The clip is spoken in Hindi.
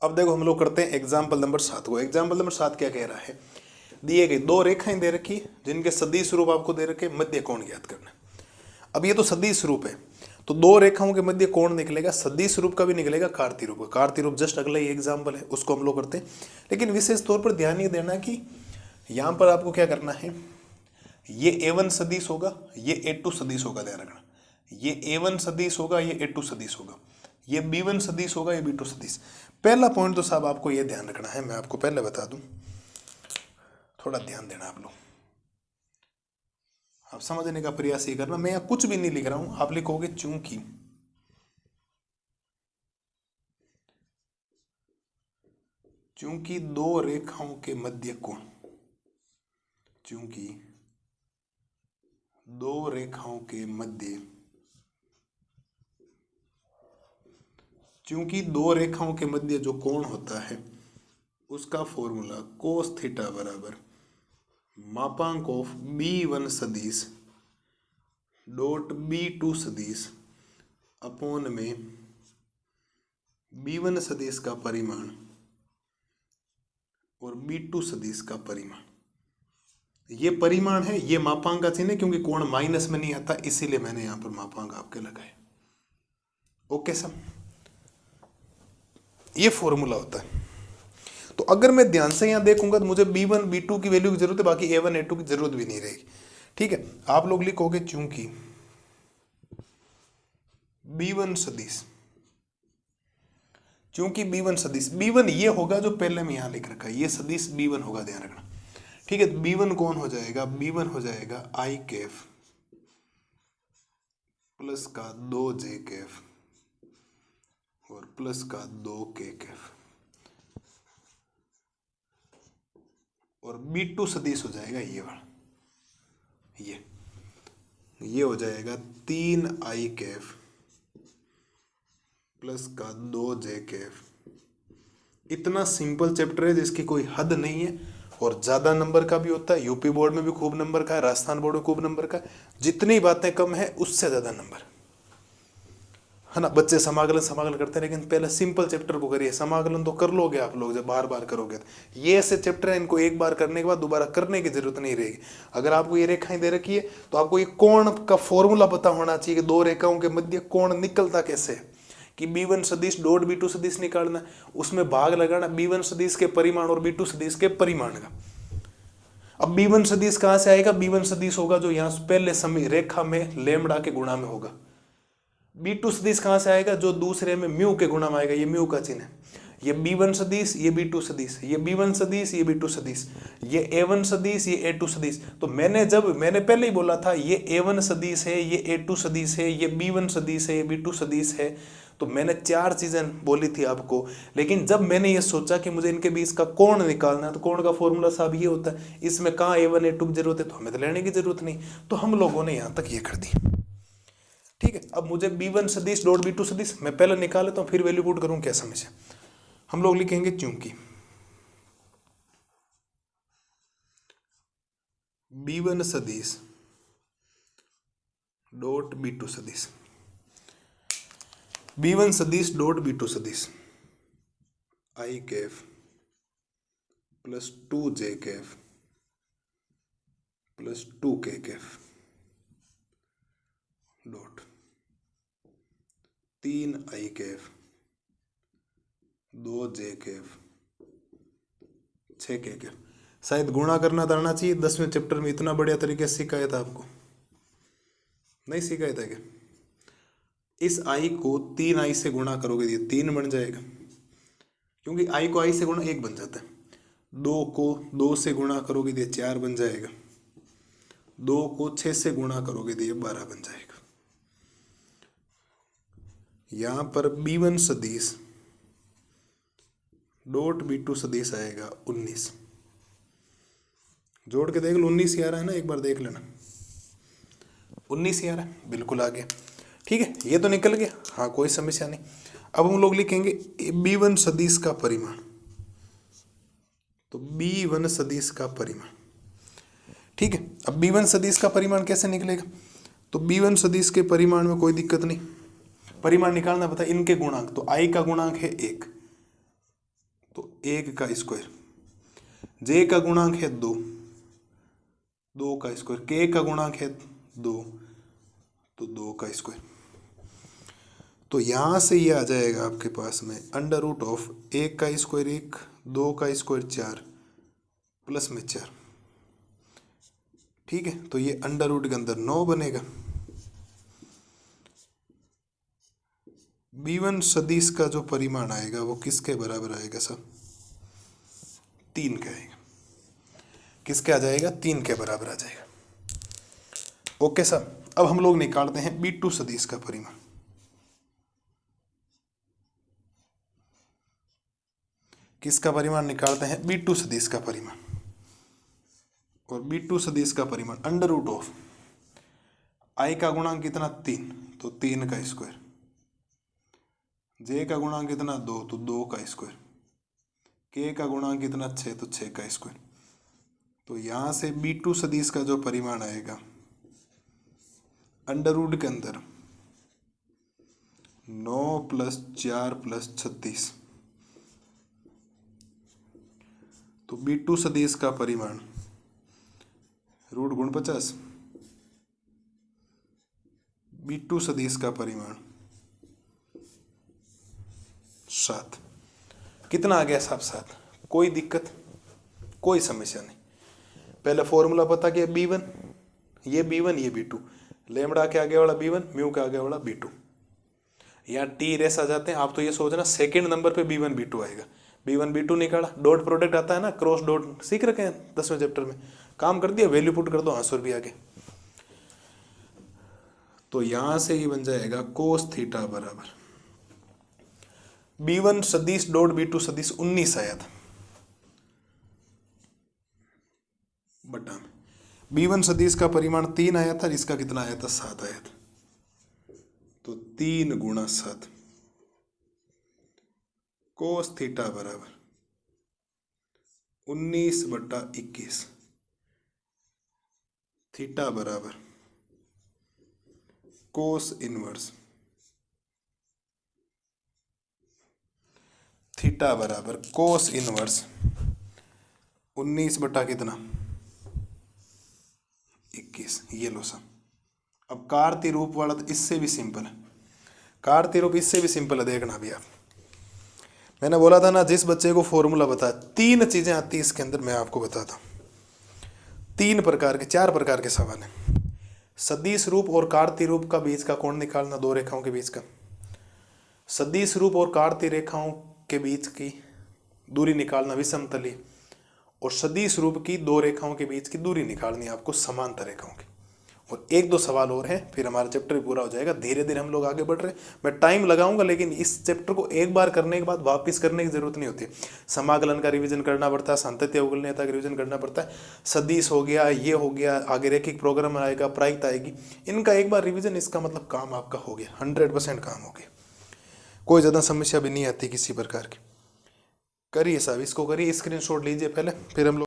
अब देखो हम लोग करते हैं एग्जाम्पल नंबर 7 को। एग्जाम्पल नंबर 7 क्या कह रहा है, दिए गए दो रेखाएं दे रखी है जिनके सदिश रूप आपको दे रखे, मध्य कोण ज्ञात करना। अब ये तो सदिश रूप है, तो दो रेखाओं के मध्य कोण निकलेगा, सदिश रूप का भी निकलेगा, कार्तीय रूप का। कार्तीय रूप जस्ट अगला ही एग्जाम्पल है, उसको हम लोग करते हैं। लेकिन विशेष तौर पर ध्यान ये देना कि यहाँ पर आपको क्या करना है, ये A1 सदिश होगा, ये A2 सदिश होगा, ध्यान रखना। ये A1 सदिश होगा, ये A2 सदिश होगा, ये B1 सदिश होगा, ये B2 सदिश। पहला पॉइंट तो साहब आपको ये ध्यान रखना है, मैं आपको पहले बता दूं, थोड़ा ध्यान देना आप लोग, आप समझने का प्रयास ही करना। मैं यहाँ कुछ भी नहीं लिख रहा हूं, आप लिखोगे चूंकि दो रेखाओं के मध्य कोण, चूंकि दो रेखाओं के मध्य, चूंकि दो रेखाओं के मध्य जो कोण होता है उसका फॉर्मूला कोस थीटा बराबर मापांक ऑफ B1 सदिश डॉट B2 सदिश अपॉन में B1 सदिश का परिमाण और B2 सदिश का परिमाण। ये परिमाण है, ये मापांक का चिन्ह है, क्योंकि कोण माइनस में नहीं आता, इसीलिए मैंने यहां पर मापांक आपके लगाए। ओके सब, ये फॉर्मूला होता है। तो अगर मैं ध्यान से यहां देखूंगा तो मुझे B1 B2 की वैल्यू की जरूरत है, बाकी A1 A2 की जरूरत भी नहीं रहेगी। ठीक है, आप लोग लिखोगे चूंकि B1 सदिश, चूंकि B1 सदिश, B1 ये होगा जो पहले में यहां लिख रखा है, ये सदिश B1 होगा, ध्यान रखना। ठीक है, B1 कौन हो जाएगा, B1 हो जाएगा I कैफ प्लस का 2J कैफ और प्लस का 2K कैफ, और B2 सदिश हो जाएगा ये वाला, ये हो जाएगा 3I कैफ प्लस का 2J कैफ। इतना सिंपल चैप्टर है जिसकी कोई हद नहीं है, और ज्यादा नंबर का भी होता है। यूपी बोर्ड में भी खूब नंबर का है, राजस्थान बोर्ड में खूब नंबर का है। जितनी बातें कम है उससे ज्यादा नंबर है ना। बच्चे समाकलन करते हैं, लेकिन पहले सिंपल चैप्टर को करिए। समाकलन तो कर लोगे आप लोग जब बार बार करोगे, तो ये ऐसे चैप्टर है, इनको एक बार करने के बाद दोबारा करने की जरूरत नहीं रहेगी। अगर आपको ये रेखाएं दे रखी है तो आपको ये कोण का फॉर्मूला पता होना चाहिए कि दो रेखाओं के मध्य कोण निकलता कैसे है, कि B1 सदिश डॉट B2 सदिश निकालना, उसमें भाग लगाना B1 सदिश के परिमाण और B2 सदिश के परिमाण का। अब B1 सदिश कहां से आएगा, B1 सदिश होगा जो यहां पहले समय रेखा में लेमड़ा के गुणा में होगा। B2 सदिश कहां से आएगा, जो दूसरे में म्यू के गुणा में आएगा, ये म्यू का चिन्ह है। ये B1 सदिश, ये B2 सदिश, ये B1 सदिश, ये B2 सदिश, ये A1 सदिश, ये A2 सदिश। तो मैंने पहले ही बोला था ये A1 सदिश है, ये A2 सदिश है, ये B1 सदिश है, ये B2 सदिश है। तो मैंने चार चीजें बोली थी आपको, लेकिन जब मैंने ये सोचा कि मुझे इनके बीच का कोण निकालना है, तो कोण का फॉर्मूला साहब ये होता है, इसमें कहाँ A1 A2 की जरूरत है, तो हमें तो लेने की जरूरत नहीं, तो हम लोगों ने यहां तक ये कर दी। ठीक है, अब मुझे B1 सदिश डॉट B2 सदिश मैं पहले निकाल लेता हूं, फिर वैल्यू पुट करूं, क्या समझे। हम लोग लिखेंगे चूंकि B1 सदिश डॉट B2 सदिश, B1 सदिश डॉट B2 सदिश I Kaif plus 2J Kaif plus 2K Kaif dot 3I Kaif 2J Kaif 6K Kaif. शायद गुणा करना तो आना चाहिए, 10वें चैप्टर में इतना बढ़िया तरीके से सिखाया था आपको, नहीं सिखाया था क्या। इस I को 3I से गुणा करोगे ये 3 बन जाएगा, क्योंकि I को I से गुणा 1 बन जाता है। 2 को 2 से गुणा करोगे ये 4 बन जाएगा। 2 को 6 से गुणा करोगे तो ये 12 बन जाएगा। यहां पर B1 सदिश डॉट B2 सदिश आएगा 19। जोड़ के देख लो, 19 ही आ रहा है ना, एक बार देख लेना, 19 ही आ रहा है, बिल्कुल आ गया। ठीक है, ये तो निकल गया, हाँ कोई समस्या नहीं। अब हम लोग लिखेंगे B1 सदिश का परिमाण, तो B1 सदिश का परिमाण। ठीक है, अब B1 सदिश का परिमाण कैसे निकलेगा, तो B1 सदिश के परिमाण में कोई दिक्कत नहीं, परिमाण निकालना पता है, इनके गुणांक, तो I का गुणांक है 1, 1 का स्क्वायर, जे का गुणांक है 2, 2 का स्क्वायर, के का गुणांक है 2, तो 2 का स्क्वायर। तो यहाँ से ये आ जाएगा आपके पास में अंडर रूट ऑफ 1 का स्क्वायर 1, 2 का स्क्वायर 4 प्लस में 4। ठीक है, तो ये अंडर रूट के अंदर 9 बनेगा। B1 सदिश का जो परिमाण आएगा वो किसके बराबर आएगा सब? 3 का आएगा। किसके आ जाएगा? 3 के बराबर आ जाएगा। ओके सर, अब हम लोग निकालते हैं B2 सदिश का परिमाण। किसका परिमाण निकालते हैं? B2 सदिश का परिमाण। और B2 सदिश का परिमाण अंडर रूट ऑफ I का गुणांक कितना? 3, तो 3 का स्क्वायर, J का गुणांक कितना? 2, तो 2 का स्क्वायर, K का गुणांक कितना? 6, तो 6 का स्क्वायर। तो यहाँ से B2 सदिश का जो परिमाण आएगा अंडर रूट के अंदर 9 + 4 + 36, तो B2 सदिश का परिमाण रूट गुण 50, B2 सदिश का परिमाण 7। कितना आ गया साहब? 7। कोई दिक्कत, कोई समस्या नहीं। पहले फॉर्मूला पता किया B1, ये B1 ये B2, लेमड़ा के आगे वाला B1, म्यू के आगे वाला B2। यहाँ टी रेस आ जाते हैं। आप तो ये सोचना सेकंड नंबर पे B1 B2 आएगा। B1 B2 निकाला, डॉट प्रोडक्ट आता है ना, क्रॉस डॉट सीख रखे हैं 10वें चैप्टर में, काम कर दिया, वैल्यू पुट कर दो, आंसर भी आगे। तो यहां से ही बन जाएगा कोस थीटा बराबर B1 सदिश डॉट B2 सदिश 19 आया था बटा में। B1 सदिश का परिमाण 3 आया था, इसका कितना आया था? 7 आया था। तो 3 × 7 कोस थीटा बराबर 19/21, थीटा बराबर कोस इनवर्स, थीटा बराबर कोस इनवर्स 19 बटा कितना? 21। ये लो सब। अब कार्तीय रूप वाला तो इससे भी सिंपल है, कार्तीय रूप इससे भी सिंपल है, देखना भी आप। मैंने बोला था ना, जिस बच्चे को फॉर्मूला बता, 3 चीजें आती है इसके अंदर, मैं आपको बताता हूँ। 4 प्रकार के सवाल हैं। सदिश रूप और कार्तीय रूप का बीच का कोण निकालना, 2 रेखाओं के बीच का। सदिश रूप और कार्तीय रेखाओं के बीच की दूरी निकालना, विषमतलीय। और सदिश रूप की 2 रेखाओं के बीच की दूरी निकालनी है आपको, समांतर रेखाओं की। और 1-2 सवाल और हैं, फिर हमारा चैप्टर भी पूरा हो जाएगा। धीरे धीरे हम लोग आगे बढ़ रहे हैं, मैं टाइम लगाऊंगा, लेकिन इस चैप्टर को एक बार करने के बाद वापस करने की जरूरत नहीं होती। समाकलन का रिवीजन करना पड़ता है, सांतत्य अवकलनीयता का रिवीजन करना पड़ता है, सदिश हो गया, ये हो गया, आगे रैखिक प्रोग्राम आएगा, प्रायिकता आएगी, इनका एक बार रिविजन, इसका मतलब काम आपका हो गया, 100% काम हो गया। कोई ज़्यादा समस्या भी नहीं आती किसी प्रकार की। करिए साहब, इसको करिए, स्क्रीनशॉट लीजिए पहले, फिर हम लोग